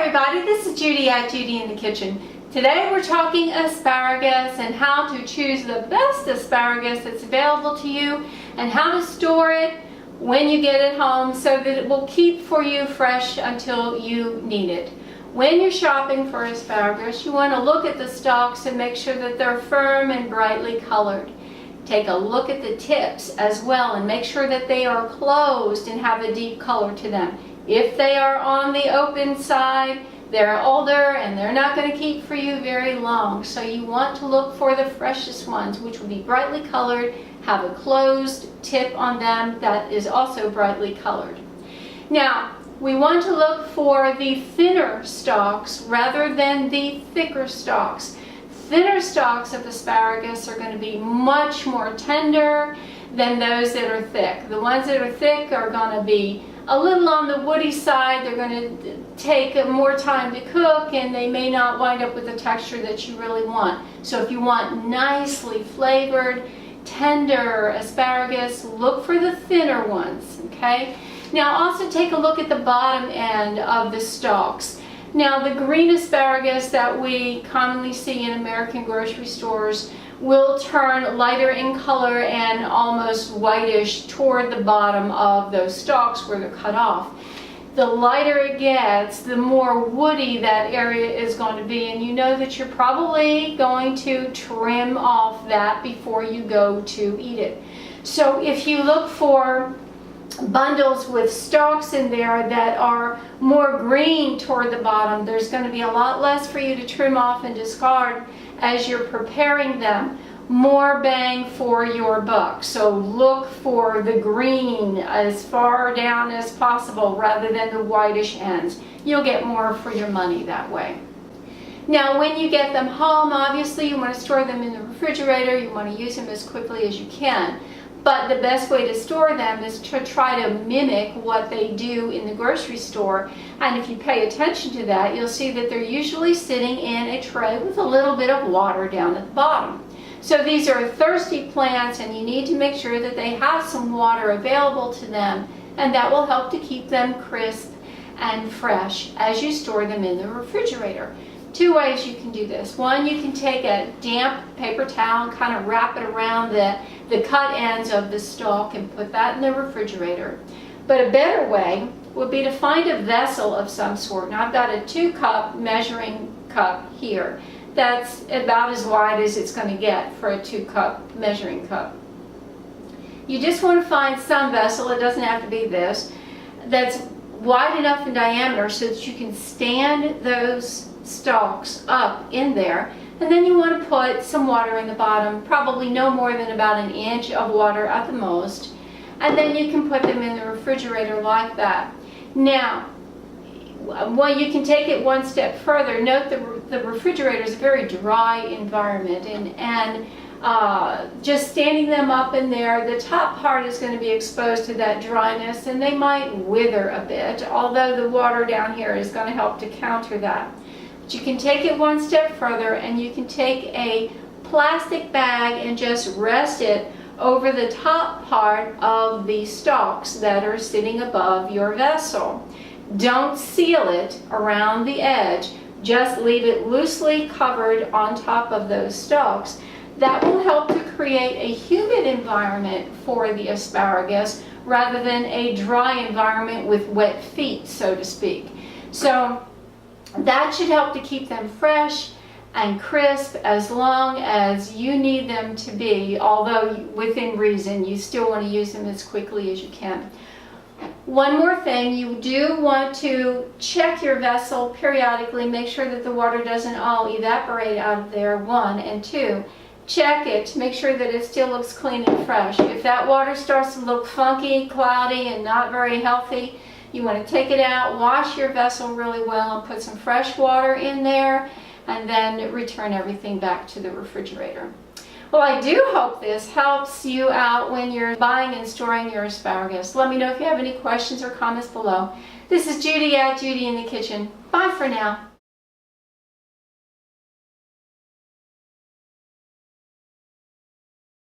everybody, this is Judy at Judi in the Kitchen. Today we're talking asparagus and how to choose the best asparagus that's available to you and how to store it when you get it home so that it will keep for you fresh until you need it. When you're shopping for asparagus, you want to look at the stalks and make sure that they're firm and brightly colored. Take a look at the tips as well and make sure that they are closed and have a deep color to them. If they are on the open side, they're older and they're not going to keep for you very long. So you want to look for the freshest ones, which will be brightly colored, have a closed tip on them that is also brightly colored. Now, we want to look for the thinner stalks rather than the thicker stalks. Thinner stalks of asparagus are going to be much more tender than those that are thick. The ones that are thick are going to be a little on the woody side. They're going to take more time to cook and they may not wind up with the texture that you really want. So if you want nicely flavored, tender asparagus, look for the thinner ones, okay? Now also take a look at the bottom end of the stalks. Now the green asparagus that we commonly see in American grocery stores will turn lighter in color and almost whitish toward the bottom of those stalks where they're cut off. The lighter it gets, the more woody that area is going to be, and you know that you're probably going to trim off that before you go to eat it. So if you look for bundles with stalks in there that are more green toward the bottom, there's going to be a lot less for you to trim off and discard as you're preparing them. More bang for your buck. So look for the green as far down as possible rather than the whitish ends. You'll get more for your money that way. Now when you get them home, obviously you want to store them in the refrigerator. You want to use them as quickly as you can. But the best way to store them is to try to mimic what they do in the grocery store. And if you pay attention to that, you'll see that they're usually sitting in a tray with a little bit of water down at the bottom. So these are thirsty plants and you need to make sure that they have some water available to them, and that will help to keep them crisp and fresh as you store them in the refrigerator. Two ways you can do this. One, you can take a damp paper towel and kind of wrap it around the cut ends of the stalk and put that in the refrigerator. But a better way would be to find a vessel of some sort. Now I've got a 2-cup measuring cup here. That's about as wide as it's going to get for a 2-cup measuring cup. You just want to find some vessel, it doesn't have to be this, that's wide enough in diameter so that you can stand those stalks up in there, and then you want to put some water in the bottom, probably no more than about an inch of water at the most, and then you can put them in the refrigerator like that. Now, well, you can take it one step further. Note the refrigerator is a very dry environment, and just standing them up in there, the top part is going to be exposed to that dryness and they might wither a bit, although the water down here is going to help to counter that. But you can take it one step further and you can take a plastic bag and just rest it over the top part of the stalks that are sitting above your vessel. Don't seal it around the edge, just leave it loosely covered on top of those stalks. That will help to create a humid environment for the asparagus rather than a dry environment with wet feet, so to speak. So that should help to keep them fresh and crisp as long as you need them to be, although within reason. You still want to use them as quickly as you can. One more thing, you do want to check your vessel periodically, make sure that the water doesn't all evaporate out of there, 1, and 2. Check it to make sure that it still looks clean and fresh. If that water starts to look funky, cloudy, and not very healthy, you want to take it out, wash your vessel really well, and put some fresh water in there, and then return everything back to the refrigerator. Well, I do hope this helps you out when you're buying and storing your asparagus. Let me know if you have any questions or comments below. This is Judi at Judi in the Kitchen. Bye for now.